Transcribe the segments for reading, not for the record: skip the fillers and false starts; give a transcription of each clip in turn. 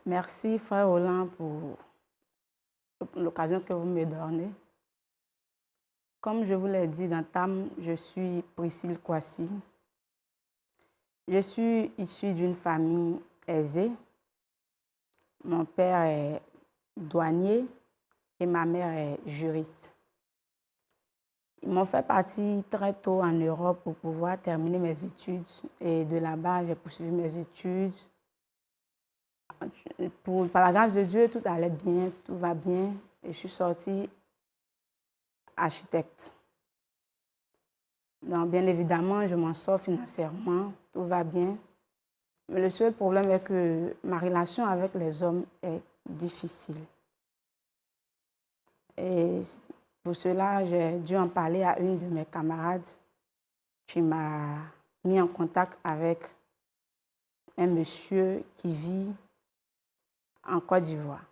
Merci, frère Roland, pour l'occasion que vous me donnez. Comme je vous l'ai dit d'entame, je suis Priscille Kouassi. Je suis issue d'une famille aisée. Mon père est douanier et ma mère est juriste. Ils m'ont fait partir très tôt en Europe pour pouvoir terminer mes études. Et de là-bas, j'ai poursuivi mes études. Par la grâce de Dieu, tout allait bien, tout va bien. Et je suis sortie architecte. Donc, bien évidemment, je m'en sors financièrement, tout va bien. Mais le seul problème est que ma relation avec les hommes est difficile. Et pour cela, j'ai dû en parler à une de mes camarades qui m'a mis en contact avec un monsieur qui vit en Côte d'Ivoire.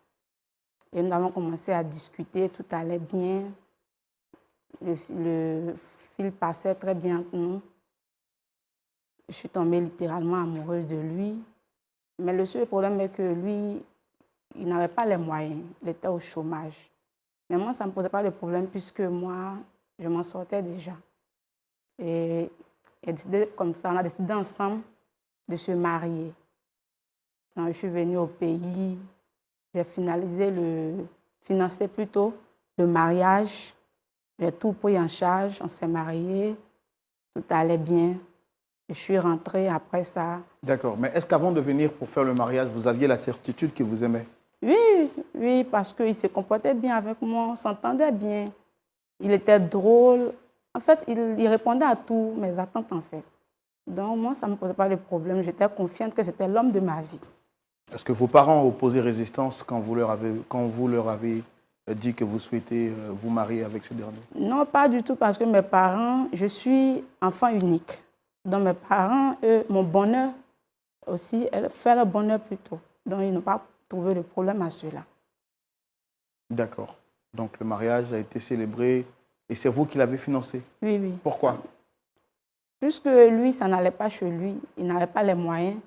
Et nous avons commencé à discuter, tout allait bien. Le fil passait très bien entre nous. Je suis tombée littéralement amoureuse de lui. Mais le seul problème est que lui, il n'avait pas les moyens. Il était au chômage. Mais moi, ça ne me posait pas de problème puisque moi, je m'en sortais déjà. Et comme ça, on a décidé ensemble de se marier. Donc, je suis venue au pays. J'ai financé plutôt le mariage. J'ai tout pris en charge. On s'est mariés. Tout allait bien. Je suis rentrée après ça. D'accord. Mais est-ce qu'avant de venir pour faire le mariage, vous aviez la certitude qu'il vous aimait? Oui, parce qu'il se comportait bien avec moi, on s'entendait bien. Il était drôle. En fait, il répondait à toutes mes attentes, en fait. Donc, moi, ça ne me posait pas de problème. J'étais confiante que c'était l'homme de ma vie. Est-ce que vos parents ont opposé résistance quand vous leur avez dit que vous souhaitez vous marier avec ce dernier? Non, pas du tout, parce que mes parents, je suis enfant unique. Donc, mes parents, eux, mon bonheur aussi, elle fait le bonheur plutôt. Donc, ils n'ont pas trouvé de problème à cela. D'accord. Donc, le mariage a été célébré et c'est vous qui l'avez financé? Oui, oui. Pourquoi? Puisque lui, ça n'allait pas chez lui, il n'avait pas les moyens.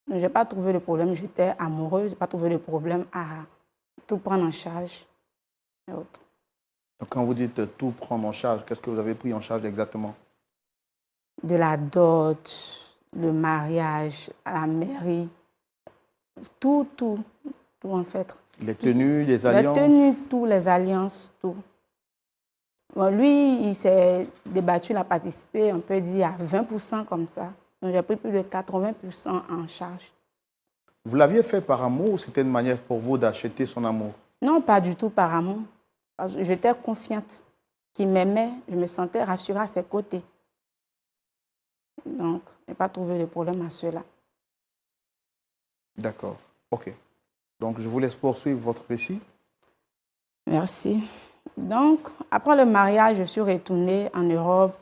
Donc, je n'ai pas trouvé de problème. J'étais amoureuse, je n'ai pas trouvé de problème à tout prendre en charge. Et autres. Donc, quand vous dites tout prendre en charge, qu'est-ce que vous avez pris en charge exactement? De la dot, le mariage, à la mairie, tout en fait. Les tenues, les alliances? Les tenues, tout, les alliances, tout. Bon, lui, il s'est débattu, il a participé, on peut dire, à 20% comme ça. Donc, j'ai pris plus de 80% en charge. Vous l'aviez fait par amour ou c'était une manière pour vous d'acheter son amour? Non, pas du tout par amour. Parce que j'étais confiante qu'il m'aimait, je me sentais rassurée à ses côtés. Donc, je n'ai pas trouvé de problème à cela. D'accord, ok. Donc, je vous laisse poursuivre votre récit. Merci. Donc, après le mariage, je suis retournée en Europe.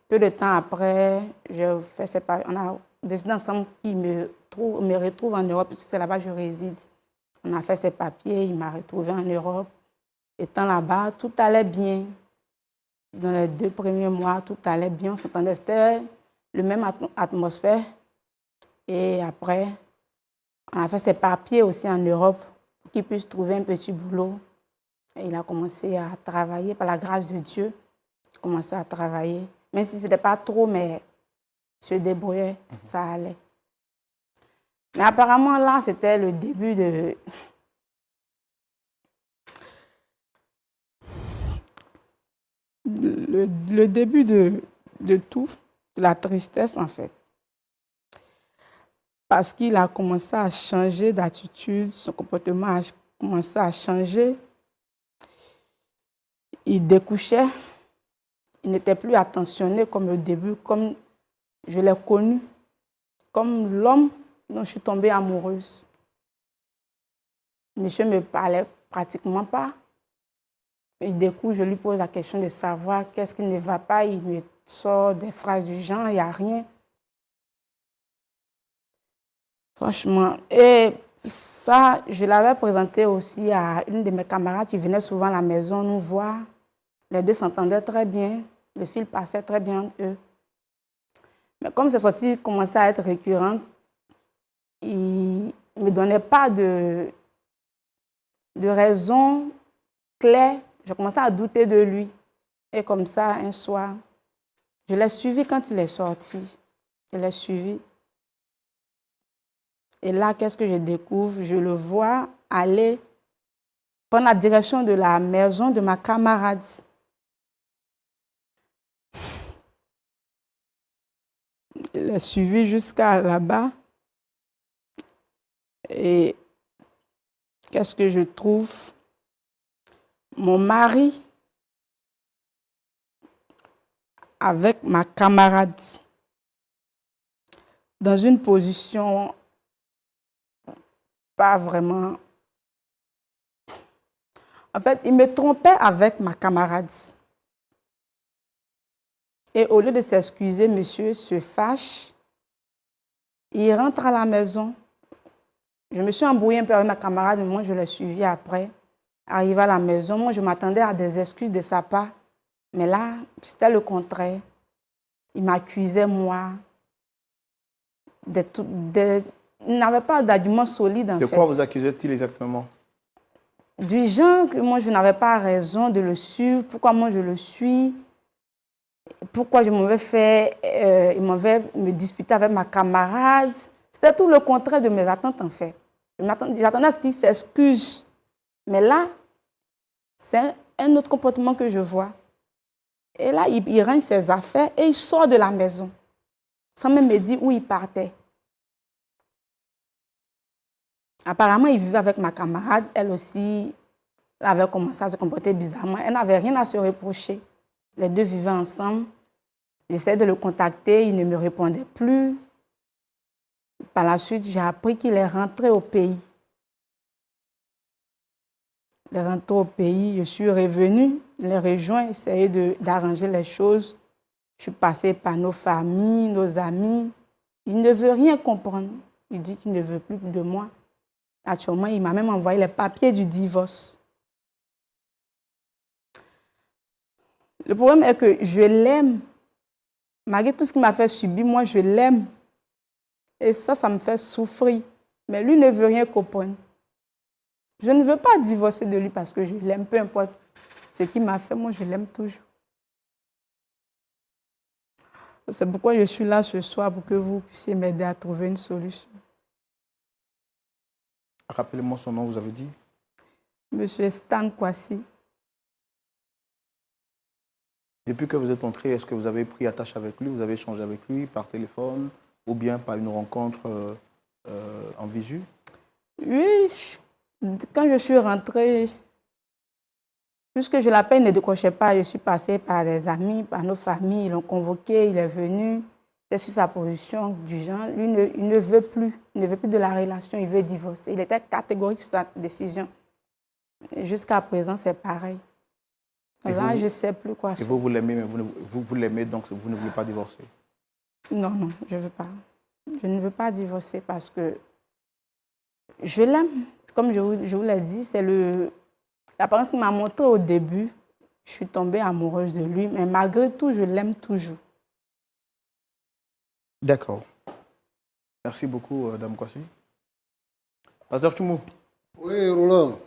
Peu de temps après, on a décidé ensemble qu'il me retrouve en Europe, puisque c'est là-bas que je réside. On a fait ses papiers, il m'a retrouvée en Europe. Étant là-bas, tout allait bien. Dans les 2 premiers mois, tout allait bien, on s'entendait. C'était la même atmosphère. Et après, on a fait ses papiers aussi en Europe pour qu'il puisse trouver un petit boulot. Et il a commencé à travailler, par la grâce de Dieu. Il a commencé à travailler. Même si ce n'était pas trop, mais il se débrouillait, ça allait. Mais apparemment, là, c'était le début de... Le début de tout, de la tristesse, en fait. Parce qu'il a commencé à changer d'attitude, son comportement a commencé à changer. Il découchait, il n'était plus attentionné comme au début, comme je l'ai connu, comme l'homme dont je suis tombée amoureuse. Monsieur ne me parlait pratiquement pas. Et du coup, je lui pose la question de savoir qu'est-ce qui ne va pas. Il me sort des phrases du genre, il n'y a rien. Franchement. Et ça, je l'avais présenté aussi à une de mes camarades qui venait souvent à la maison nous voir. Les deux s'entendaient très bien. Le fil passait très bien entre eux. Mais comme ces sorties commençaient à être récurrentes, il ne me donnait pas de raison claire. Je commençais à douter de lui. Et comme ça, un soir, je l'ai suivi quand il est sorti. Je l'ai suivi. Et là, qu'est-ce que je découvre? Je le vois aller prendre la direction de la maison de ma camarade. Je l'ai suivi jusqu'à là-bas. Et qu'est-ce que je trouve? Mon mari avec ma camarade dans une position pas vraiment... En fait, il me trompait avec ma camarade. Et au lieu de s'excuser, monsieur se fâche. Il rentre à la maison. Je me suis embrouillée un peu avec ma camarade, mais moi, je l'ai suivi après. Arrivé à la maison, moi, je m'attendais à des excuses de sa part. Mais là, c'était le contraire. Il m'accusait, moi. Il n'avait pas d'argument solide, en fait. De quoi vous accusait-il exactement? Du genre que moi, je n'avais pas raison de le suivre. Pourquoi moi, je le suis? Pourquoi je m'avais fait... il m'avait me disputer avec ma camarade. C'était tout le contraire de mes attentes, en fait. J'attendais à ce qu'il s'excuse. Mais là, c'est un autre comportement que je vois. Et là, il range ses affaires et il sort de la maison. Sans même me dire où il partait. Apparemment, il vivait avec ma camarade. Elle aussi, elle avait commencé à se comporter bizarrement. Elle n'avait rien à se reprocher. Les deux vivaient ensemble. J'essayais de le contacter, il ne me répondait plus. Par la suite, j'ai appris qu'il est rentré au pays. Il est rentré au pays, je suis revenue, je l'ai rejoint, essayé d'arranger les choses. Je suis passée par nos familles, nos amis. Il ne veut rien comprendre. Il dit qu'il ne veut plus de moi. Actuellement, il m'a même envoyé les papiers du divorce. Le problème est que je l'aime. Malgré tout ce qu'il m'a fait subir, moi, je l'aime. Et ça me fait souffrir. Mais lui ne veut rien comprendre. Je ne veux pas divorcer de lui parce que je l'aime, peu importe ce qu'il m'a fait, moi, je l'aime toujours. C'est pourquoi je suis là ce soir, pour que vous puissiez m'aider à trouver une solution. Rappelez-moi son nom, vous avez dit? Monsieur Stan Kwasi. Depuis que vous êtes entré, est-ce que vous avez pris attache avec lui? Vous avez échangé avec lui par téléphone ou bien par une rencontre en visu? Oui, quand je suis rentrée, puisque je l'appelle, il ne décrochait pas, je suis passée par des amis, par nos familles, ils l'ont convoqué, il est venu, c'est sur sa position du genre. Lui, il ne veut plus de la relation, il veut divorcer. Il était catégorique sur sa décision. Jusqu'à présent, c'est pareil. Là, je ne sais plus quoi faire. Et vous l'aimez, mais vous l'aimez, donc vous ne voulez pas divorcer? Non, non, je ne veux pas. Je ne veux pas divorcer parce que je l'aime. Comme je vous l'ai dit, c'est l'apparence qu'il m'a montré au début. Je suis tombée amoureuse de lui, mais malgré tout, je l'aime toujours. D'accord. Merci beaucoup, Dame Kwasi. Pasteur Tchoumou. Oui, Roland.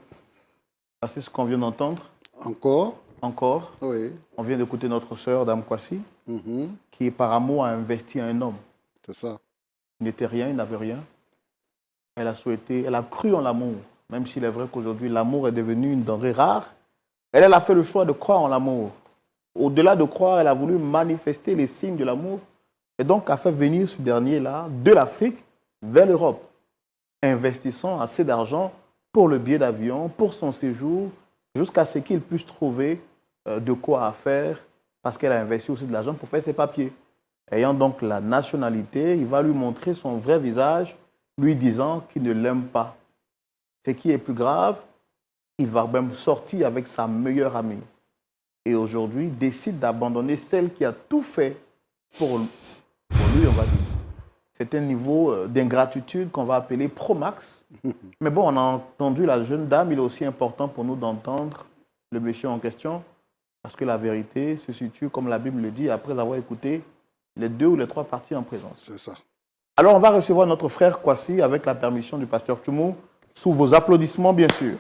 C'est ce qu'on vient d'entendre. Encore? Oui. On vient d'écouter notre sœur, Dame Kwasi, qui, par amour, a investi un homme. C'est ça. Il n'était rien, il n'avait rien. Elle a cru en l'amour, même s'il est vrai qu'aujourd'hui, l'amour est devenu une denrée rare. Elle a fait le choix de croire en l'amour. Au-delà de croire, elle a voulu manifester les signes de l'amour et donc a fait venir ce dernier-là de l'Afrique vers l'Europe, investissant assez d'argent pour le billet d'avion, pour son séjour, jusqu'à ce qu'il puisse trouver de quoi faire, parce qu'elle a investi aussi de l'argent pour faire ses papiers. Ayant donc la nationalité, il va lui montrer son vrai visage, lui disant qu'il ne l'aime pas. Ce qui est plus grave, il va même sortir avec sa meilleure amie. Et aujourd'hui, décide d'abandonner celle qui a tout fait pour lui, on va dire. C'est un niveau d'ingratitude qu'on va appeler pro-max. Mais bon, on a entendu la jeune dame, il est aussi important pour nous d'entendre le monsieur en question, parce que la vérité se situe, comme la Bible le dit, après avoir écouté les 2 ou les 3 parties en présence. C'est ça. Alors, on va recevoir notre frère Kwasi avec la permission du pasteur Tchoumou, sous vos applaudissements, bien sûr.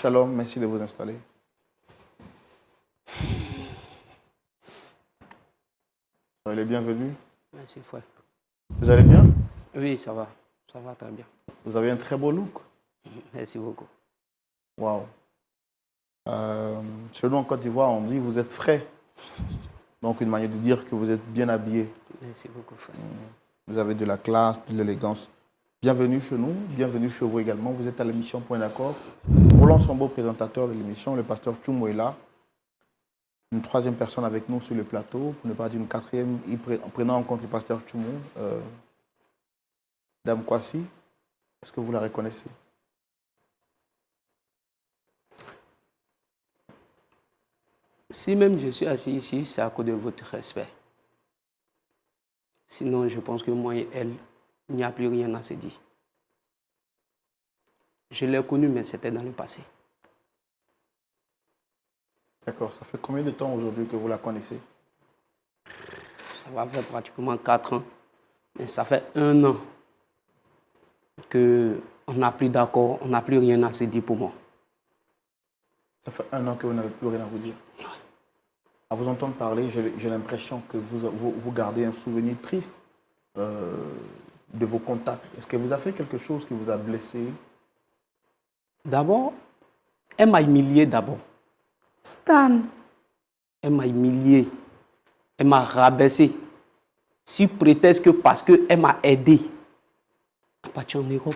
Shalom, merci de vous installer. Soyez les bienvenus. Merci, frère. Vous allez bien? Oui, ça va. Ça va très bien. Vous avez un très beau look. Merci beaucoup. Waouh. Chez nous en Côte d'Ivoire, on dit que vous êtes frais. Donc, une manière de dire que vous êtes bien habillé. Merci beaucoup, frère. Vous avez de la classe, de l'élégance. Bienvenue chez nous, bienvenue chez vous également. Vous êtes à l'émission Point d'accord. Roland Sambo, présentateur de l'émission, le pasteur Tchoumou est là. Une troisième personne avec nous sur le plateau, pour ne pas dire une quatrième, en prenant en compte le pasteur Tchoumou. Dame Kwasi, est-ce que vous la reconnaissez? Si même je suis assis ici, c'est à cause de votre respect. Sinon, je pense que moi et elle, il n'y a plus rien à se dire. Je l'ai connue, mais c'était dans le passé. D'accord. Ça fait combien de temps aujourd'hui que vous la connaissez? Ça va faire pratiquement 4 ans. Mais ça fait 1 an qu'on n'a plus d'accord, on n'a plus rien à se dire pour moi. Ça fait 1 an que vous n'avez plus rien à vous dire. À vous entendre parler, j'ai l'impression que vous gardez un souvenir triste de vos contacts. Est-ce qu'elle vous a fait quelque chose qui vous a blessé? D'abord, elle m'a humilié d'abord. Stan. Elle m'a humilié. Elle m'a rabaissé. Sous prétexte que parce qu'elle m'a aidé à partir en Europe.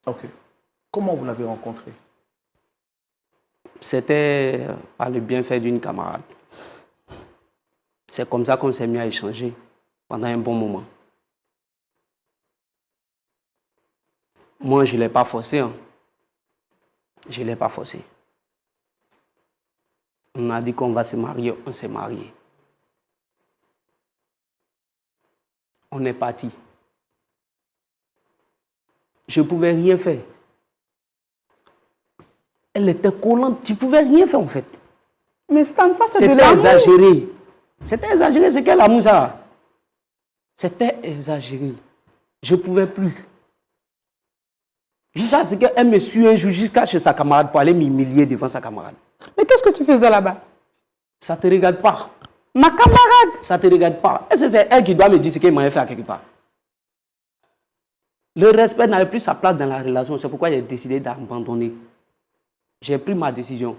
Ok. Comment vous l'avez rencontrée? C'était par le bienfait d'une camarade. C'est comme ça qu'on s'est mis à échanger pendant un bon moment. Moi, je ne l'ai pas forcé. Hein. Je ne l'ai pas forcé. On a dit qu'on va se marier, on s'est marié. On est parti. Je ne pouvais rien faire. Elle était collante, tu ne pouvais rien faire en fait. Mais Stan, ça c'est de C'était l'amour. exagéré. C'était exagéré, c'est quel amour ça? C'était exagéré. Je ne pouvais plus. Juste ça, c'est qu'elle me suit un jour jusqu'à chez sa camarade pour aller m'humilier devant sa camarade. Mais qu'est-ce que tu faisais là-bas? Ça ne te regarde pas. Ma camarade. Ça ne te regarde pas. Est-ce que c'est elle qui doit me dire ce qu'elle m'a fait à quelque part? Le respect n'avait plus sa place dans la relation. C'est pourquoi j'ai décidé d'abandonner. J'ai pris ma décision.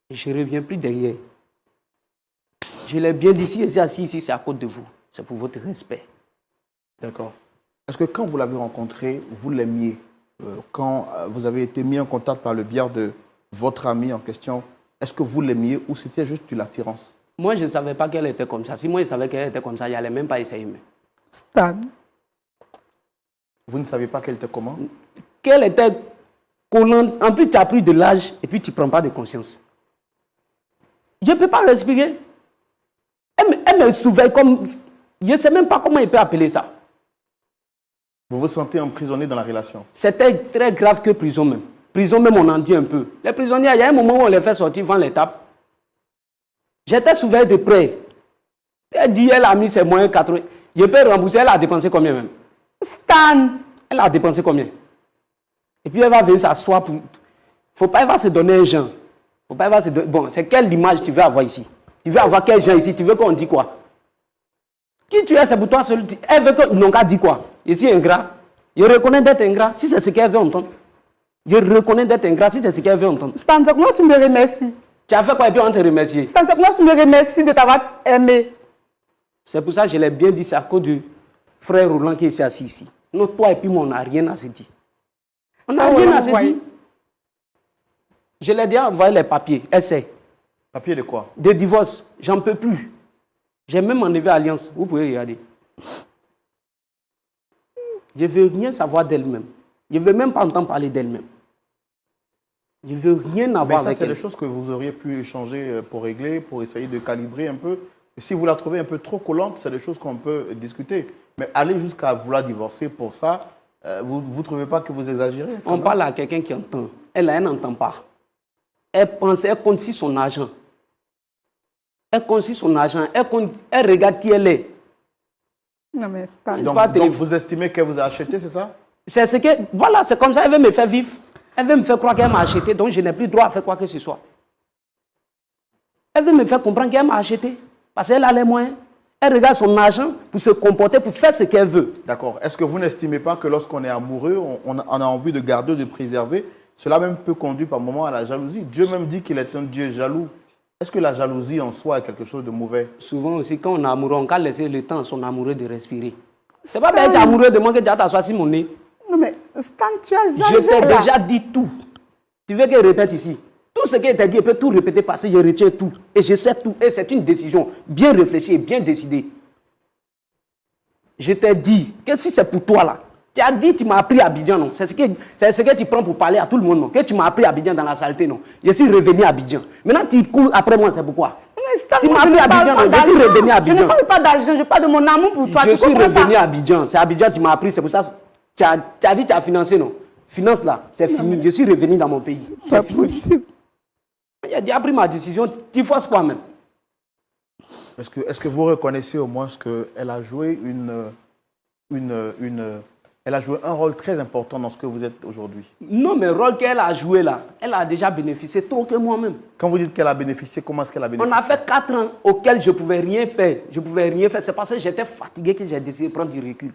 Et je ne reviens plus derrière. Je l'ai bien dit, si je suis assis ici, c'est à cause de vous. C'est pour votre respect. D'accord. Est-ce que quand vous l'avez rencontrée, vous l'aimiez? Quand vous avez été mis en contact par le biais de votre ami en question, est-ce que vous l'aimiez ou c'était juste de l'attirance? Moi, je ne savais pas qu'elle était comme ça. Si moi, je savais qu'elle était comme ça, je n'allais même pas essayer. Stan. Vous ne saviez pas qu'elle était comment? Qu'elle était collante. En plus, tu as pris de l'âge et puis tu ne prends pas de conscience. Je ne peux pas respirer. Elle me surveille comme... Je ne sais même pas comment il peut appeler ça. Vous vous sentez emprisonné dans la relation? C'était très grave que prison même. Prison même, on en dit un peu. Les prisonniers, il y a un moment où on les fait sortir, vendre les tapes. J'étais surveillé de près. Elle dit, elle a mis ses moyens 80. Je peux rembourser, elle a dépensé combien même? Stan. Elle a dépensé combien? Et puis elle va venir s'asseoir pour... Faut pas, elle va se donner un genre. Faut pas, elle va se donner... Bon, c'est quelle image tu veux avoir ici? Tu veux avoir quel genre ici? Tu veux qu'on dise quoi? Qui tu es, c'est pour toi seul. Elle veut qu'on n'ont qu'à dire quoi? Je suis ingrat. Je reconnais d'être ingrat si c'est ce qu'elle veut entendre. Je reconnais d'être ingrat si c'est ce qu'elle veut entendre. Stan, c'est comment tu me remercies? Tu as fait quoi et puis on te remercie? Stan, c'est comment tu me remercies de t'avoir aimé? C'est pour ça que je l'ai bien dit, c'est à cause du frère Roland qui est assis ici. Nous, toi et puis moi, on n'a rien à se dire. On n'a rien à se dire. Je l'ai déjà envoyé les papiers. Elle sait. Papier de quoi? De divorce. J'en peux plus. J'ai même enlevé Alliance. Vous pouvez regarder. Je ne veux rien savoir d'elle-même. Je ne veux même pas entendre parler d'elle-même. Je ne veux rien avoir avec elle. C'est des choses que vous auriez pu échanger pour régler, pour essayer de calibrer un peu. Et si vous la trouvez un peu trop collante, c'est des choses qu'on peut discuter. Mais aller jusqu'à vouloir divorcer pour ça, vous ne trouvez pas que vous exagérez? On parle à quelqu'un qui entend. elle n'entend pas. Elle pense, elle compte sur son argent. Elle compte sur son argent. Elle regarde qui elle est. Non, mais Stan. Donc vous estimez qu'elle vous a acheté, c'est ça? C'est ce que, voilà, c'est comme ça, elle veut me faire vivre. Elle veut me faire croire qu'elle m'a acheté, donc je n'ai plus droit à faire quoi que ce soit. Elle veut me faire comprendre qu'elle m'a acheté, parce qu'elle a les moyens. Elle regarde son argent pour se comporter, pour faire ce qu'elle veut. D'accord. Est-ce que vous n'estimez pas que lorsqu'on est amoureux, on a envie de garder, de préserver, cela même peut conduire par moments à la jalousie? Dieu même dit qu'il est un Dieu jaloux. Est-ce que la jalousie en soi est quelque chose de mauvais? Souvent aussi, quand on est amoureux, on peut laisser le temps à son amoureux de respirer. C'est pas bien être amoureux de moi que tu as t'asseoir sur mon nez. Non mais Stan, tu as exagéré. Je t'ai déjà dit tout. Tu veux qu'elle répète ici? Tout ce qu'elle t'a dit, elle peut tout répéter parce que je retiens tout. Et je sais tout. Et c'est une décision bien réfléchie et bien décidée. Je t'ai dit que si c'est pour toi là, tu as dit, tu m'as appris à Abidjan, non? C'est ce que tu prends pour parler à tout le monde, non? Que tu m'as appris à Abidjan dans la saleté, non? Je suis revenu à Abidjan. Maintenant, tu cours après moi, c'est pourquoi? Tu m'as appris à Abidjan, non? Je suis revenu à Abidjan. Je ne parle pas d'argent, je parle de mon amour pour toi. Je suis revenu à Abidjan. C'est Abidjan, tu m'as appris, c'est pour ça. Tu as dit, tu as financé, non? Finance là, c'est fini. Je suis revenu dans mon pays. C'est possible. Il a pris ma décision. Tu forces quoi même? Est-ce que vous reconnaissez au moins qu'elle a joué elle a joué un rôle très important dans ce que vous êtes aujourd'hui? Non, mais le rôle qu'elle a joué là, elle a déjà bénéficié trop que moi-même. Quand vous dites qu'elle a bénéficié, comment est-ce qu'elle a bénéficié? On a fait 4 ans auxquels je ne pouvais rien faire. Je ne pouvais rien faire. C'est parce que j'étais fatigué que j'ai décidé de prendre du recul.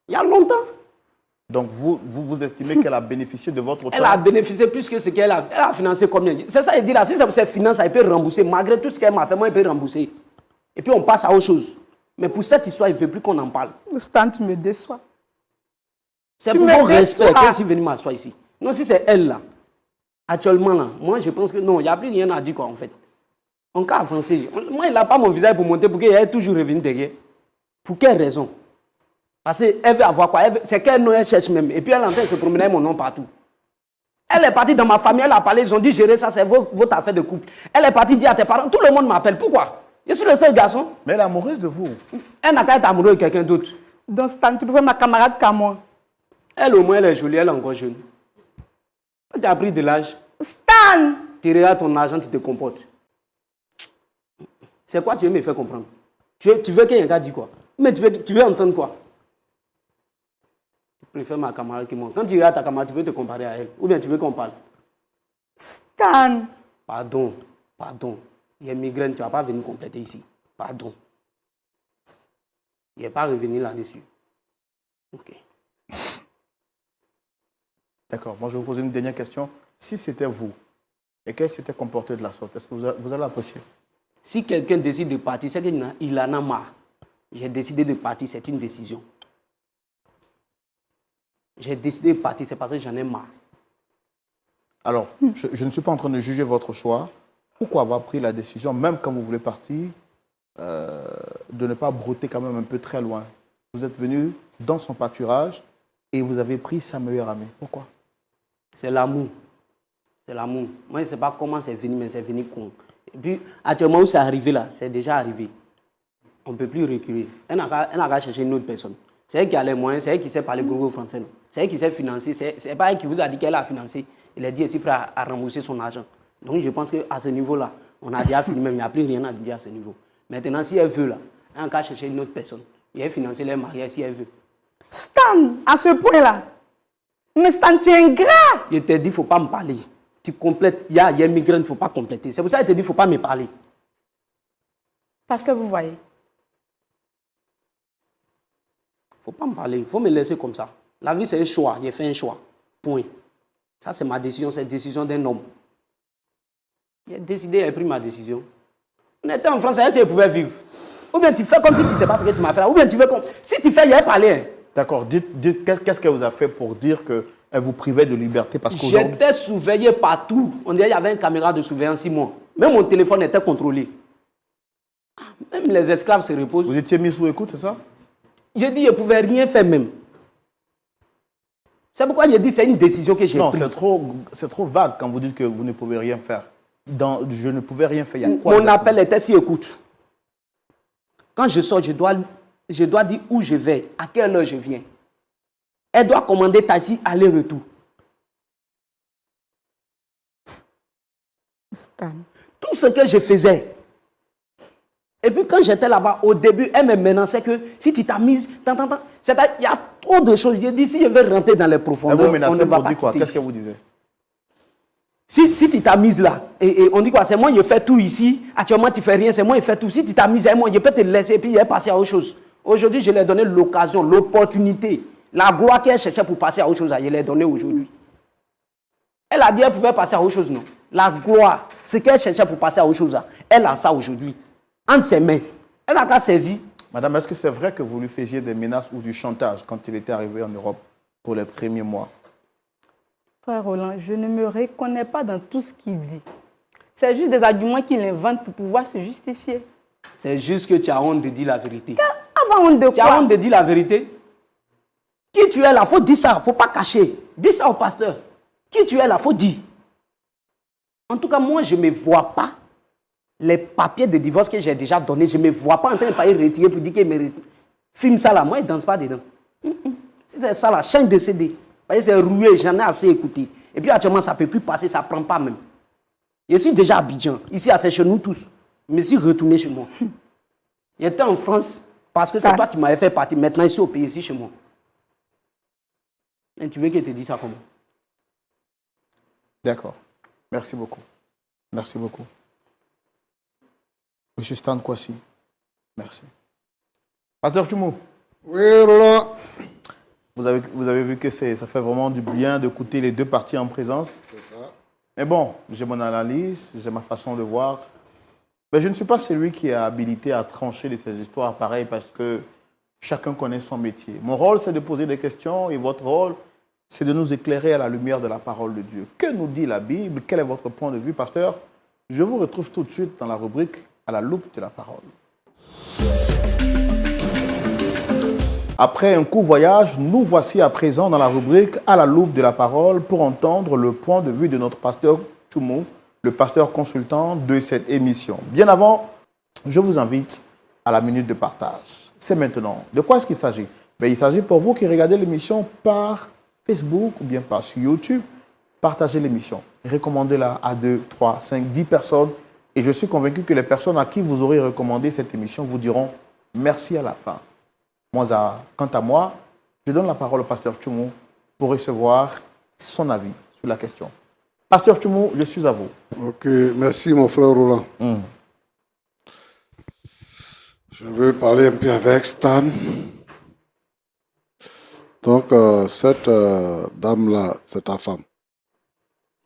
Il y a longtemps. Donc vous estimez qu'elle a bénéficié de votre temps? Elle a bénéficié plus que ce qu'elle a. Elle a financé combien? C'est ça, il dit là, si c'est pour ses finances, elle peut rembourser. Malgré tout ce qu'elle m'a fait, moi, elle peut rembourser. Et puis on passe à autre chose. Mais pour cette histoire, il ne veut plus qu'on en parle. Stan, tu me déçois. C'est pour mon respect que je suis venu m'asseoir ici. Non, si c'est elle là, actuellement là, moi je pense que non, il n'y a plus rien à dire quoi en fait. On peut avancer. Moi, il n'a pas mon visage pour monter pour qu'elle ait toujours revenu derrière. Pour quelle raison? Parce qu'elle veut avoir quoi? C'est quel nom elle cherche même. Et puis elle est en train de se promener avec mon nom partout. Elle est partie dans ma famille, elle a parlé, ils ont dit gérer ça, c'est votre affaire de couple. Elle est partie dire à tes parents, tout le monde m'appelle. Pourquoi? Je suis le seul garçon. Mais elle est amoureuse de vous. Elle n'a qu'à être amoureuse de quelqu'un d'autre. Donc Stan, tu peux faire ma camarade qu'à moi. Elle au moins, elle est jolie, elle est encore jeune. Tu as pris de l'âge. Stan! Tu regardes ton argent, tu te comportes. C'est quoi tu veux me faire comprendre? Tu veux quelqu'un t'a dit quoi? Mais tu veux entendre quoi? Je préfère ma camarade que moi. Quand tu regardes ta camarade, tu veux te comparer à elle. Ou bien tu veux qu'on parle? Stan! Pardon. Il y a une migraine, tu ne vas pas venir compléter ici. Pardon. Il n'est pas revenu là-dessus. Ok. D'accord. Moi, je vais vous poser une dernière question. Si c'était vous, et qu'elle s'était comportée de la sorte, est-ce que vous allez apprécier? Si quelqu'un décide de partir, c'est qu'il en a marre. J'ai décidé de partir, c'est une décision. J'ai décidé de partir, c'est parce que j'en ai marre. Alors, je ne suis pas en train de juger votre choix. Pourquoi avoir pris la décision, même quand vous voulez partir, de ne pas brouter quand même un peu très loin? Vous êtes venu dans son pâturage et vous avez pris sa meilleure amie. Pourquoi? C'est l'amour. C'est l'amour. Moi, je ne sais pas comment c'est venu, mais c'est venu con. Et puis, actuellement où c'est arrivé là, c'est déjà arrivé. On ne peut plus reculer. Elle n'a qu'à chercher une autre personne. C'est elle qui a les moyens, c'est elle qui sait parler gros français. C'est elle qui sait financer. C'est pas elle qui vous a dit qu'elle a financé. Elle a dit aussi prêt à rembourser son argent. Donc je pense qu'à ce niveau-là, on a déjà fini, même il n'y a plus rien à dire à ce niveau. Maintenant, si elle veut là, elle n'a qu'à chercher une autre personne. Et elle financer les mariages si elle veut. Stan, à ce point-là. Mais Stan, tu es ingrat. Je t'ai dit, il ne faut pas me parler. Tu complètes, il y a une migraine, il ne faut pas compléter. C'est pour ça que je t'ai dit, il ne faut pas me parler. Parce que vous voyez. Il ne faut pas me parler, il faut me laisser comme ça. La vie, c'est un choix, j'ai fait un choix. Point. Ça, c'est ma décision, c'est la décision d'un homme. J'ai décidé, j'ai pris ma décision. On était en France, elle pouvait vivre. Ou bien tu fais comme si tu ne sais pas ce que tu m'as fait là. Ou bien tu veux comme... Si tu fais, il y a parlé. D'accord. Dites qu'est-ce qu'elle vous a fait pour dire qu'elle vous privait de liberté? Parce qu'aujourd'hui... J'étais surveillé partout. On dirait qu'il y avait une caméra de surveillance 6 mois. Même mon téléphone était contrôlé. Même les esclaves se reposent. Vous étiez mis sous écoute, c'est ça? J'ai dit, je ne pouvais rien faire même. C'est pourquoi j'ai dit, c'est une décision que j'ai prise. Non, c'est trop vague quand vous dites que vous ne pouvez rien faire. Je ne pouvais rien faire. Il y a quoi? Mon appel était si écoute. Quand je sors, je dois dire où je vais, à quelle heure je viens. Elle doit commander taxi aller-retour. Stan. Tout ce que je faisais. Et puis quand j'étais là-bas, au début, elle me menaçait que si tu t'as mise, il y a trop de choses. Je dis, si je veux rentrer dans les profondeurs, on ne va pas quoi? Qu'est-ce que vous disiez? Si tu t'as mise là, et on dit quoi? C'est moi, je fais tout ici. Actuellement, tu ne fais rien, c'est moi, je fais tout. Si tu t'as mise, moi, je peux te laisser et puis je vais passer à autre chose. Aujourd'hui, je lui ai donné l'occasion, l'opportunité, la gloire qu'elle cherchait pour passer à autre chose. Je l'ai donné aujourd'hui. Elle a dit qu'elle pouvait passer à autre chose, non? La gloire, ce qu'elle cherchait pour passer à autre chose, elle a ça aujourd'hui. Entre ses mains. Elle n'a qu'à saisir. Madame, est-ce que c'est vrai que vous lui faisiez des menaces ou du chantage quand il était arrivé en Europe pour les premiers mois? Frère Roland, je ne me reconnais pas dans tout ce qu'il dit. C'est juste des arguments qu'il invente pour pouvoir se justifier. C'est juste que tu as honte de dire la vérité. Avoir honte de quoi? Tu as honte de dire la vérité? Qui tu es là? Il faut dire ça. Il ne faut pas cacher. Dis ça au pasteur. Qui tu es là? Il faut dire. En tout cas, moi, je ne me vois pas. Les papiers de divorce que j'ai déjà donnés, je ne me vois pas en train de pas y retirer pour dire qu'il me filme ça là. Moi, il ne danse pas dedans. Si c'est ça là, chaîne de CD. C'est rouillé, j'en ai assez écouté. Et puis actuellement, ça ne peut plus passer, ça ne prend pas même. Je suis déjà à Abidjan, ici, c'est chez nous tous. Je me suis retourné chez moi. J'étais en France parce que c'est toi qui m'avais fait partir. Maintenant, ici au pays, ici chez moi. Et tu veux que je te dise ça comment? D'accord. Merci beaucoup. Merci beaucoup. Monsieur Stan Kwasi, merci. Pasteur Tchoumou. Oui, Roland. Vous avez vu que ça fait vraiment du bien d'écouter les deux parties en présence. C'est ça. Mais bon, j'ai mon analyse, j'ai ma façon de voir. Mais je ne suis pas celui qui est habilité à trancher de ces histoires pareilles parce que chacun connaît son métier. Mon rôle, c'est de poser des questions et votre rôle, c'est de nous éclairer à la lumière de la parole de Dieu. Que nous dit la Bible? Quel est votre point de vue, pasteur? Je vous retrouve tout de suite dans la rubrique à la loupe de la parole. Après un court voyage, nous voici à présent dans la rubrique à la loupe de la parole pour entendre le point de vue de notre pasteur Tchoumou, le pasteur consultant de cette émission. Bien avant, je vous invite à la minute de partage. C'est maintenant. De quoi est-ce qu'il s'agit? Il s'agit pour vous qui regardez l'émission par Facebook ou bien par sur YouTube, partagez l'émission. Recommandez-la à 2, 3, 5, 10 personnes. Et je suis convaincu que les personnes à qui vous aurez recommandé cette émission vous diront merci à la fin. Quant à moi, je donne la parole au pasteur Tchoumou pour recevoir son avis sur la question. Pasteur Tchoumou, je suis à vous. Ok, merci mon frère Roland. Je veux parler un peu avec Stan. Donc, cette dame-là, c'est ta femme.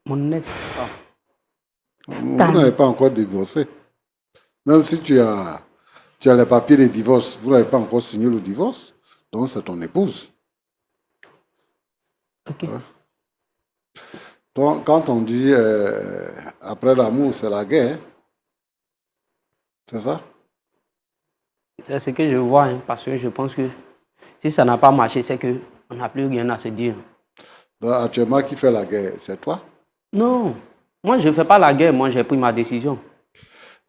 Mon ex. Vous n'avez pas encore divorcé. Même si tu as les papiers de divorce, vous n'avez pas encore signé le divorce. Donc, c'est ton épouse. Ok. Ouais. Donc, quand on dit après l'amour, c'est la guerre, c'est ça? C'est ce que je vois, parce que je pense que si ça n'a pas marché, c'est qu'on n'a plus rien à se dire. Donc, actuellement, qui fait la guerre? C'est toi? Non. Moi, je ne fais pas la guerre. Moi, j'ai pris ma décision.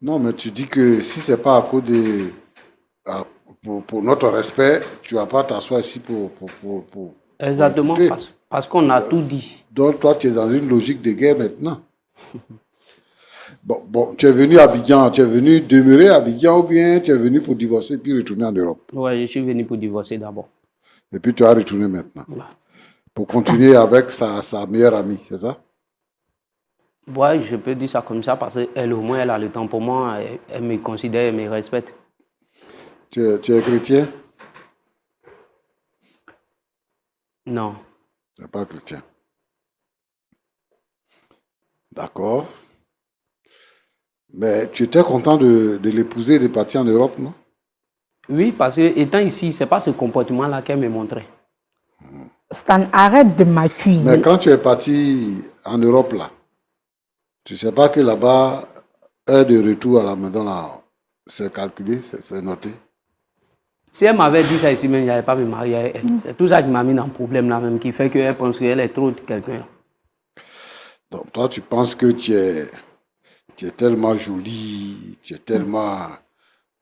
Non, mais tu dis que si ce n'est pas à cause de... Pour notre respect, tu ne vas pas t'asseoir ici pour Exactement, parce qu'on a tout dit. Donc, toi, tu es dans une logique de guerre maintenant. Bon, tu es venu à Abidjan, tu es venu demeurer à Abidjan ou bien tu es venu pour divorcer puis retourner en Europe? Oui, je suis venu pour divorcer d'abord. Et puis tu as retourné maintenant. Voilà. Pour continuer avec sa meilleure amie, c'est ça? Oui, je peux dire ça comme ça parce qu'elle, au moins, elle a le temps pour moi. Elle me considère, elle me respecte. Tu es chrétien? Non. Tu n'es pas chrétien. D'accord. Mais tu étais content de l'épouser et de partir en Europe, non? Oui, parce que étant ici, ce n'est pas ce comportement-là qu'elle me montrait. Stan, arrête de m'accuser. Mais quand tu es parti en Europe, là, tu ne sais pas que là-bas, heure de retour à la maison, là, c'est calculé, c'est noté? Si elle m'avait dit ça ici, même, je n'allais pas me marier à elle. C'est tout ça qui m'a mis dans le problème là même, qui fait qu'elle pense qu'elle est trop de quelqu'un. Donc toi, tu penses que tu es tellement jolie, tu es tellement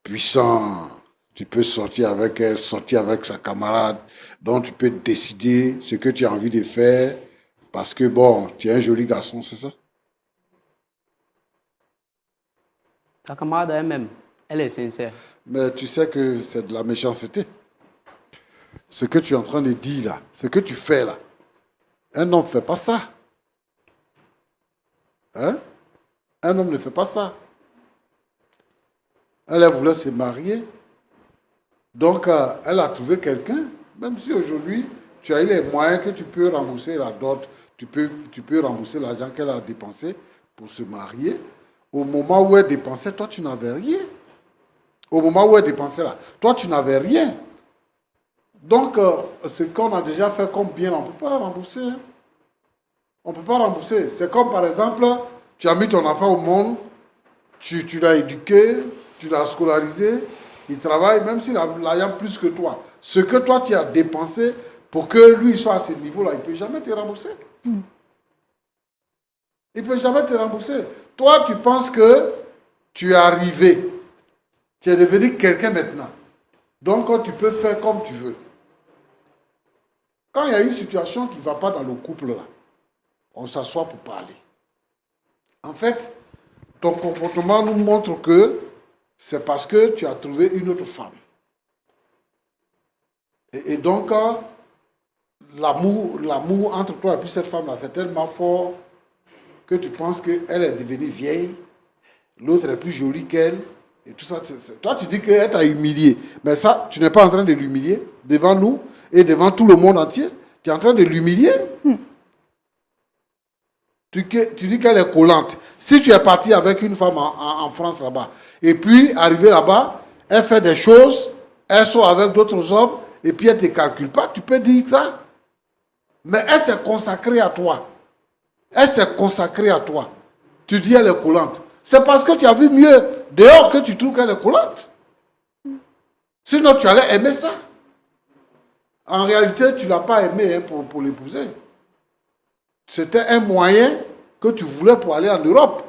puissant, tu peux sortir avec elle, sortir avec sa camarade, donc tu peux décider ce que tu as envie de faire parce que, bon, tu es un joli garçon, c'est ça? Ta camarade elle-même, elle est sincère. Mais tu sais que c'est de la méchanceté. Ce que tu es en train de dire là, ce que tu fais là, un homme ne fait pas ça. Hein? Un homme ne fait pas ça. Elle voulait se marier. Donc, elle a trouvé quelqu'un, même si aujourd'hui, tu as eu les moyens que tu peux rembourser la dot, tu peux rembourser l'argent qu'elle a dépensé pour se marier. Au moment où elle dépensait, toi, tu n'avais rien. Au moment où elle dépensait là, toi, tu n'avais rien. Donc, ce qu'on a déjà fait comme bien, on ne peut pas rembourser. Hein. On ne peut pas rembourser. C'est comme, par exemple, tu as mis ton enfant au monde, tu l'as éduqué, tu l'as scolarisé, il travaille, même s'il a l'argent plus que toi. Ce que toi, tu as dépensé pour que lui soit à ce niveau-là, il ne peut jamais te rembourser. Il ne peut jamais te rembourser. Toi, tu penses que tu es arrivé. Tu es devenu quelqu'un maintenant. Donc, tu peux faire comme tu veux. Quand il y a une situation qui ne va pas dans le couple, là, on s'assoit pour parler. En fait, ton comportement nous montre que c'est parce que tu as trouvé une autre femme. Et donc, l'amour entre toi et puis cette femme-là, c'est tellement fort que tu penses qu'elle est devenue vieille, l'autre est plus jolie qu'elle, et tout ça. Toi, tu dis qu'elle t'a humilié. Mais ça, tu n'es pas en train de l'humilier devant nous et devant tout le monde entier. Tu es en train de l'humilier. Tu dis qu'elle est collante. Si tu es parti avec une femme en France là-bas, et puis arrivé là-bas, elle fait des choses, elle sort avec d'autres hommes, et puis elle ne te calcule pas, tu peux dire ça. Mais elle s'est consacrée à toi. Elle s'est consacrée à toi. Tu dis elle est collante. C'est parce que tu as vu mieux dehors que tu trouves qu'elle est collante. Sinon, tu allais aimer ça. En réalité, tu ne l'as pas aimé pour l'épouser. C'était un moyen que tu voulais pour aller en Europe.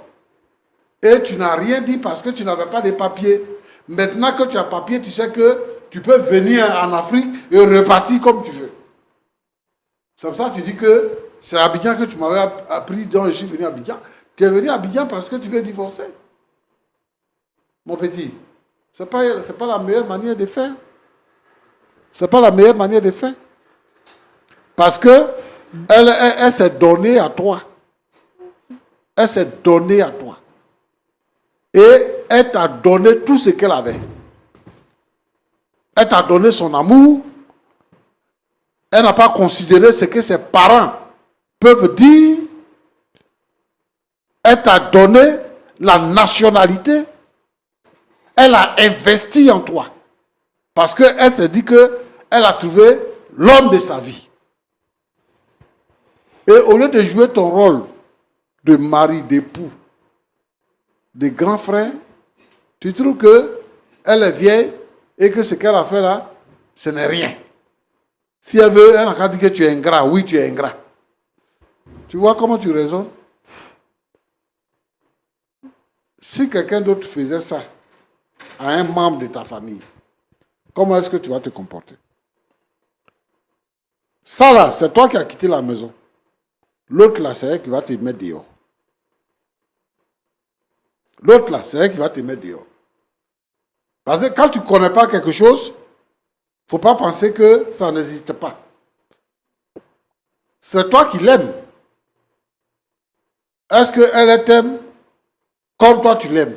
Et tu n'as rien dit parce que tu n'avais pas de papiers. Maintenant que tu as papier, tu sais que tu peux venir en Afrique et repartir comme tu veux. C'est pour ça que tu dis que c'est à Abidjan que tu m'avais appris, donc je suis venu à Abidjan. Tu es venu à Abidjan parce que tu veux divorcer. Mon petit, ce n'est pas la meilleure manière de faire. Ce n'est pas la meilleure manière de faire. Parce que elle s'est donnée à toi. Elle s'est donnée à toi. Et elle t'a donné tout ce qu'elle avait. Elle t'a donné son amour. Elle n'a pas considéré ce que ses parents peuvent dire. Elle t'a donné la nationalité. Elle a investi en toi. Parce qu'elle s'est dit qu'elle a trouvé l'homme de sa vie. Et au lieu de jouer ton rôle de mari, d'époux, de grand frère, tu trouves qu'elle est vieille et que ce qu'elle a fait là, ce n'est rien. Si elle veut, elle n'a qu'à dire que tu es ingrat. Oui, tu es ingrat. Tu vois comment tu raisonnes? Si quelqu'un d'autre faisait ça à un membre de ta famille, comment est-ce que tu vas te comporter? Ça là, c'est toi qui as quitté la maison. L'autre là, c'est elle qui va te mettre dehors. L'autre là, c'est elle qui va te mettre dehors. Parce que quand tu ne connais pas quelque chose, il ne faut pas penser que ça n'existe pas. C'est toi qui l'aimes. Est-ce qu'elle t'aime comme toi tu l'aimes?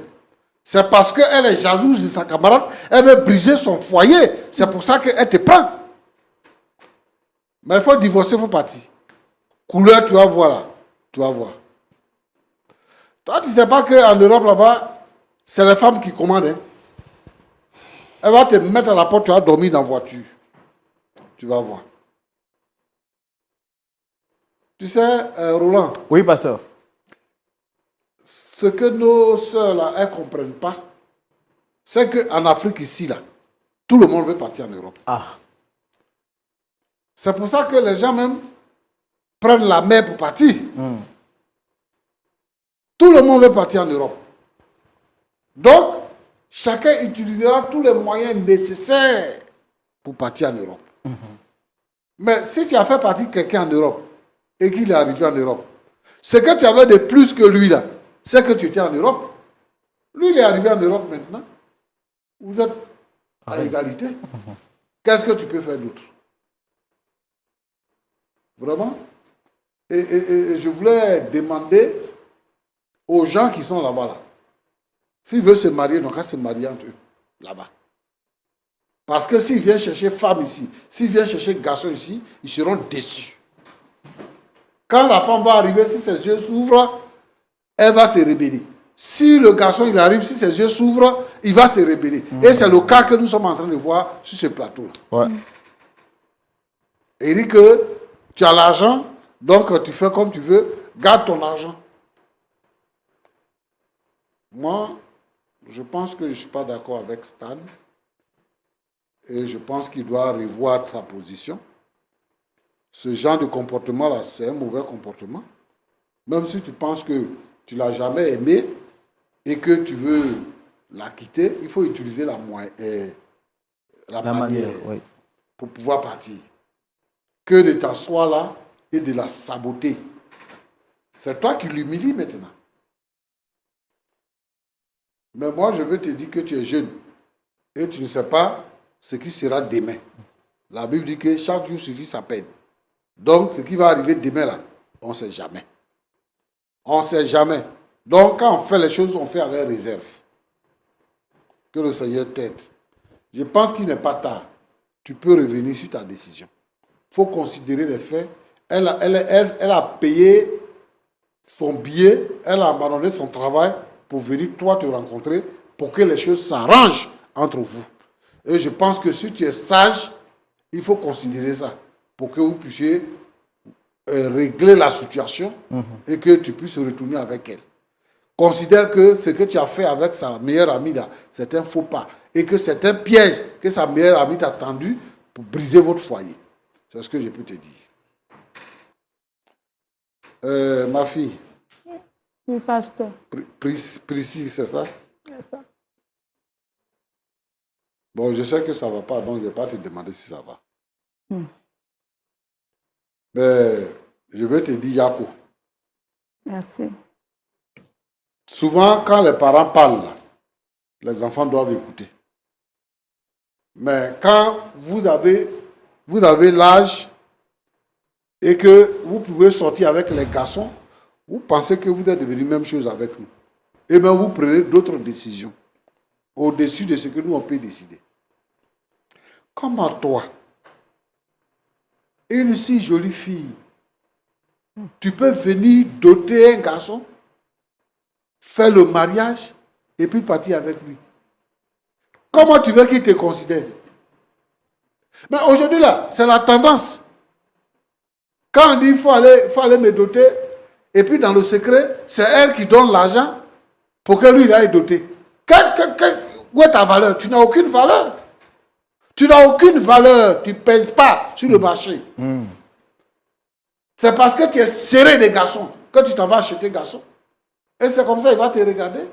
C'est parce qu'elle est jalouse de sa camarade, elle veut briser son foyer. C'est pour ça qu'elle te prend. Mais il faut divorcer, il faut partir. Couleur, tu vas voir là. Tu vas voir. Toi, tu ne sais pas qu'en Europe, là-bas, c'est les femmes qui commandent. Hein? Elle va te mettre à la porte, tu vas dormir dans la voiture. Tu vas voir. Tu sais, Roland. Oui, pasteur. Ce que nos sœurs, là, elles ne comprennent pas, c'est qu'en Afrique, ici, là, tout le monde veut partir en Europe. Ah. C'est pour ça que les gens même prennent la mer pour partir. Tout le monde veut partir en Europe. Donc, chacun utilisera tous les moyens nécessaires pour partir en Europe. Mais si tu as fait partir quelqu'un en Europe et qu'il est arrivé en Europe, ce que tu avais de plus que lui là, c'est que tu étais en Europe. Lui, qu'il est arrivé en Europe maintenant, vous êtes à égalité. Qu'est-ce que tu peux faire d'autre? Vraiment? Et je voulais demander aux gens qui sont là-bas, là, s'ils veulent se marier, donc à se marier entre eux, là-bas. Parce que s'ils viennent chercher femme ici, s'ils viennent chercher garçon ici, ils seront déçus. Quand la femme va arriver, si ses yeux s'ouvrent, elle va se rébeller. Si le garçon il arrive, si ses yeux s'ouvrent, il va se rébeller. Et c'est le cas que nous sommes en train de voir sur ce plateau-là. Ouais. Il dit que tu as l'argent, donc tu fais comme tu veux, garde ton argent. Moi, je pense que je ne suis pas d'accord avec Stan. Et je pense qu'il doit revoir sa position. Ce genre de comportement-là, c'est un mauvais comportement. Même si tu penses que tu ne l'as jamais aimé et que tu veux la quitter, il faut utiliser la manière oui. pour pouvoir partir. Que de t'asseoir là et de la saboter. C'est toi qui l'humilie maintenant. Mais moi, je veux te dire que tu es jeune et tu ne sais pas ce qui sera demain. La Bible dit que chaque jour suffit sa peine. Donc, ce qui va arriver demain, là, on ne sait jamais. On ne sait jamais. Donc, quand on fait les choses, on fait avec réserve. Que le Seigneur t'aide. Je pense qu'il n'est pas tard. Tu peux revenir sur ta décision. Il faut considérer les faits. Elle a payé son billet, elle a abandonné son travail pour venir, toi, te rencontrer, pour que les choses s'arrangent entre vous. Et je pense que si tu es sage, il faut considérer ça pour que vous puissiez régler la situation et que tu puisses retourner avec elle. Considère que ce que tu as fait avec sa meilleure amie là, c'est un faux pas et que c'est un piège que sa meilleure amie t'a tendu pour briser votre foyer. C'est ce que je peux te dire. Ma fille. Oui, pasteur. Priscille, c'est ça? C'est ça. Bon, je sais que ça ne va pas, donc je ne vais pas te demander si ça va. Mais je vais te dire, Yako. Merci. Souvent, quand les parents parlent, là, les enfants doivent écouter. Mais quand vous avez l'âge et que vous pouvez sortir avec les garçons, vous pensez que vous êtes devenu même chose avec nous. Et bien, vous prenez d'autres décisions au-dessus de ce que nous, on peut décider. Comment toi, une si jolie fille, tu peux venir doter un garçon, faire le mariage et puis partir avec lui? Comment tu veux qu'il te considère? Mais aujourd'hui, là, c'est la tendance. Quand on dit qu'il faut aller me doter, et puis dans le secret, c'est elle qui donne l'argent pour que lui, il aille doter. Où est ta valeur? Tu n'as aucune valeur. Tu n'as aucune valeur. Tu ne pèses pas sur le marché. C'est parce que tu es serré des garçons que tu t'en vas acheter garçon. Et c'est comme ça, il va te regarder.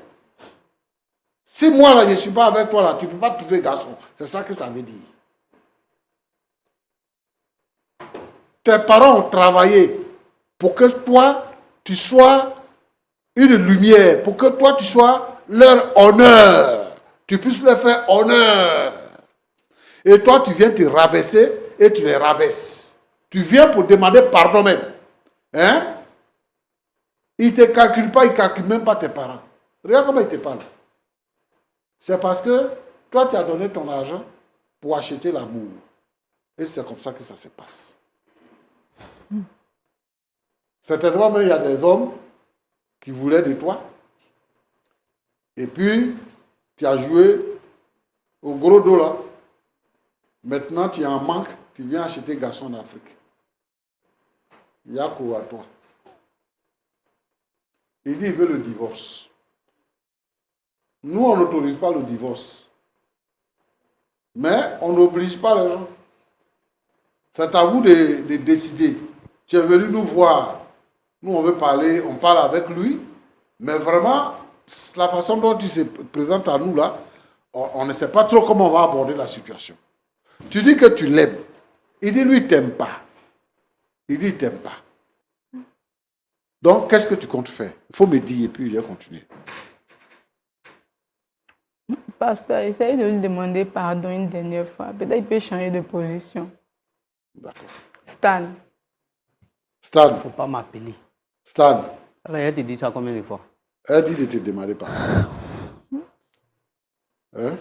Si moi, là, je ne suis pas avec toi, là, tu ne peux pas trouver garçon. C'est ça que ça veut dire. Tes parents ont travaillé pour que toi, tu sois une lumière, pour que toi, tu sois leur honneur. Tu puisses leur faire honneur. Et toi, tu viens te rabaisser et tu les rabaisses. Tu viens pour demander pardon même. Hein? Ils ne te calculent pas, ils ne calculent même pas tes parents. Regarde comment ils te parlent. C'est parce que toi, tu as donné ton argent pour acheter l'amour. Et c'est comme ça que ça se passe. Certainement, même, il y a des hommes qui voulaient de toi. Et puis, tu as joué au gros dos là. Maintenant, tu es en manque, tu viens acheter garçon en Afrique. Yako à toi. Il dit qu'il veut le divorce. Nous, on n'autorise pas le divorce. Mais on n'oblige pas les gens. C'est à vous de décider. Tu es venu nous voir. Nous, on veut parler, on parle avec lui. Mais vraiment, la façon dont il se présente à nous là, on ne sait pas trop comment on va aborder la situation. Tu dis que tu l'aimes. Il dit, lui, il ne t'aime pas. Il dit, il ne t'aime pas. Donc, qu'est-ce que tu comptes faire? Il faut me dire et puis je vais continuer. Pasteur, essayez de lui demander pardon une dernière fois. Peut-être qu'il peut changer de position. D'accord. Stan. Stan, Il ne faut pas m'appeler. Stan, Alors, elle te dit ça combien de fois? elle dit de te demander pardon. Hein?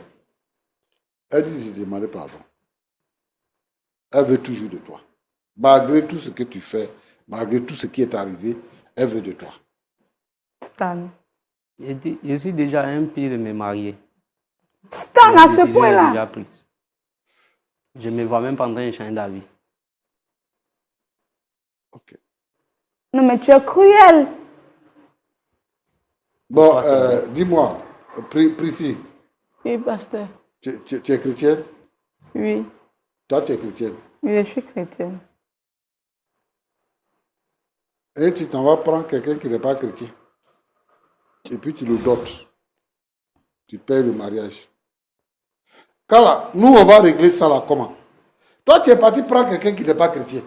Elle dit de te demander pardon. Elle veut toujours de toi. Malgré tout ce que tu fais, malgré tout ce qui est arrivé, elle veut de toi. Stan. Je suis déjà un pied de me marier. Stan, à ce La décision est point-là. déjà prise. Je ne me vois même pas en train de changer d'avis. Ok. Non, mais tu es cruel. Bon, Toi, c'est dis-moi, Priscille, Oui, pasteur. tu es chrétienne? Oui. Toi, tu es chrétienne. Oui, je suis chrétienne. Et tu t'en vas prendre quelqu'un qui n'est pas chrétien. Et puis tu le dotes. Tu payes le mariage. Car là, nous, on va régler ça là comment? Toi, tu es parti prendre quelqu'un qui n'est pas chrétien.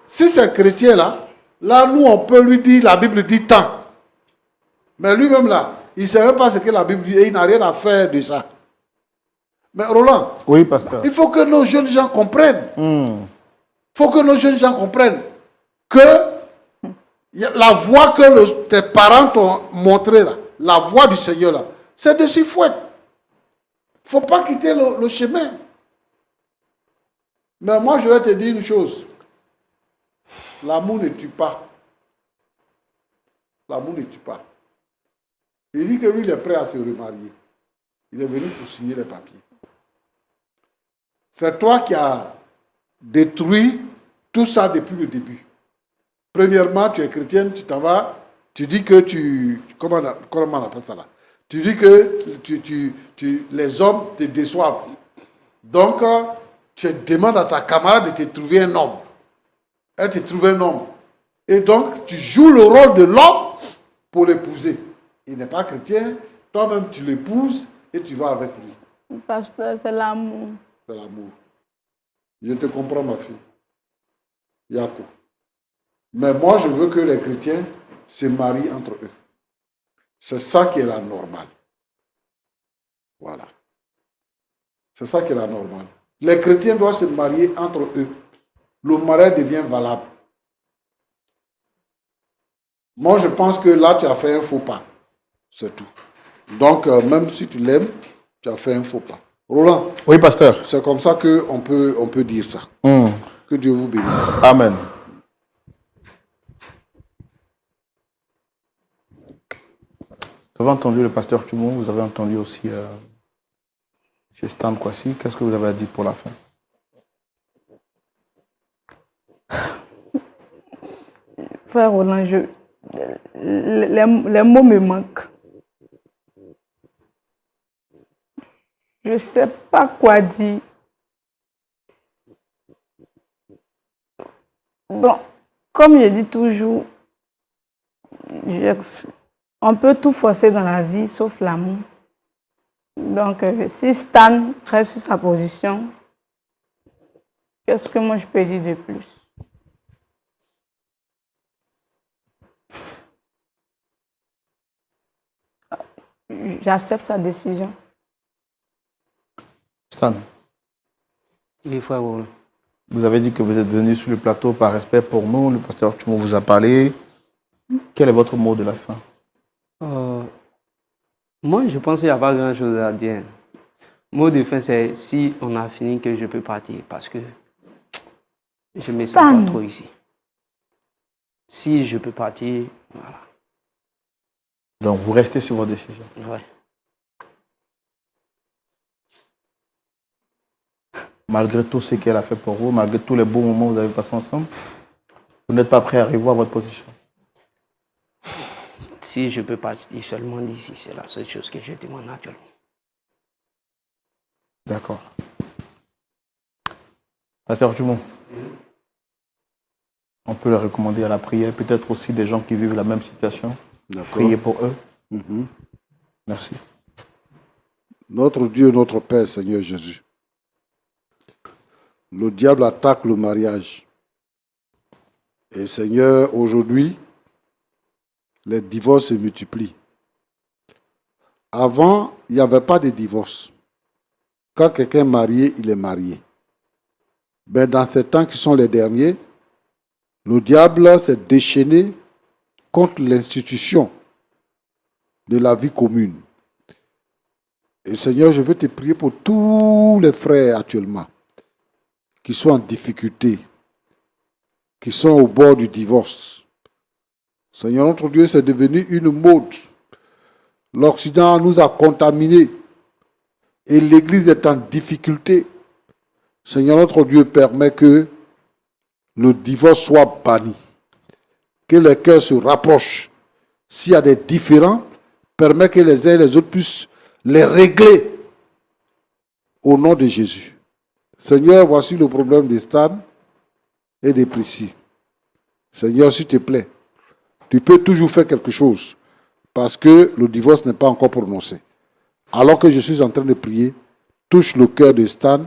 Si c'est chrétien là, nous, on peut lui dire, la Bible dit tant. Mais lui-même là, il ne sait même pas ce que la Bible dit et il n'a rien à faire de ça. Mais Roland, Oui, pasteur. il faut que nos jeunes gens comprennent. Il faut que nos jeunes gens comprennent que la voie que tes parents t'ont montrée là, la voie du Seigneur là, c'est de s'y fouetter. Il ne faut pas quitter le chemin. Mais moi, je vais te dire une chose. L'amour ne tue pas. L'amour ne tue pas. Il dit que lui, il est prêt à se remarier. Il est venu pour signer les papiers. C'est toi qui as détruit tout ça depuis le début. Premièrement, tu es chrétienne, tu t'en vas, tu dis que comment on appelle ça là? Tu dis que les hommes te déçoivent. Donc, tu demandes à ta camarade de te trouver un homme. Elle te trouve un homme. Et donc, tu joues le rôle de l'homme pour l'épouser. Il n'est pas chrétien, toi-même tu l'épouses et tu vas avec lui. Pasteur, c'est l'amour. C'est l'amour. Je te comprends, ma fille. Yako. Mais moi, je veux que les chrétiens se marient entre eux. C'est ça qui est la normale. Voilà. C'est ça qui est la normale. Les chrétiens doivent se marier entre eux. Le mariage devient valable. Moi, je pense que là, tu as fait un faux pas. C'est tout. Donc, même si tu l'aimes, tu as fait un faux pas. Roland. Oui, pasteur. C'est comme ça qu'on peut dire ça. Que Dieu vous bénisse. Amen. Vous avez entendu le pasteur Tumon, vous avez entendu aussi chez Stan Kwasi. Qu'est-ce que vous avez à dire pour la fin? Frère Roland, les mots me manquent. Je ne sais pas quoi dire. Bon, comme je dis toujours, on peut tout forcer dans la vie sauf l'amour. Donc, si Stan reste sur sa position, qu'est-ce que moi je peux dire de plus? J'accepte sa décision. Stan, Oui, frère Roland. vous avez dit que vous êtes venu sur le plateau par respect pour nous. Le pasteur Tumon vous a parlé. Quel est votre mot de la fin? Moi, je pense qu'il n'y a pas grand-chose à dire. Mot de fin, c'est si on a fini que je peux partir parce que je ne me sens pas trop ici. Si je peux partir, voilà. Donc, vous restez sur votre décision. Ouais. Malgré tout ce qu'elle a fait pour vous, malgré tous les beaux moments que vous avez passés ensemble, vous n'êtes pas prêt à revoir votre position. Si je peux partir seulement d'ici, c'est la seule chose que je demande actuellement. D'accord. Pasteur Tumon, on peut le recommander à la prière, peut-être aussi des gens qui vivent la même situation. Priez pour eux. Merci. Notre Dieu, notre Père, Seigneur Jésus. Le diable attaque le mariage. Et Seigneur, aujourd'hui, les divorces se multiplient. Avant, il n'y avait pas de divorce. Quand quelqu'un est marié, il est marié. Mais dans ces temps qui sont les derniers, le diable s'est déchaîné contre l'institution de la vie commune. Et Seigneur, je veux te prier pour tous les frères actuellement qui sont en difficulté, qui sont au bord du divorce. Seigneur, notre Dieu, c'est devenu une mode. L'Occident nous a contaminés et l'Église est en difficulté. Seigneur, notre Dieu, permet que le divorce soit banni, que les cœurs se rapprochent. S'il y a des différends, permet que les uns et les autres puissent les régler au nom de Jésus. Seigneur, voici le problème de Stan et de Prissy. Seigneur, s'il te plaît, tu peux toujours faire quelque chose parce que le divorce n'est pas encore prononcé. Alors que je suis en train de prier, touche le cœur de Stan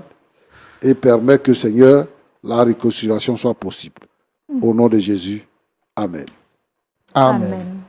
et permet que, Seigneur, la réconciliation soit possible. Au nom de Jésus, Amen. Amen. Amen.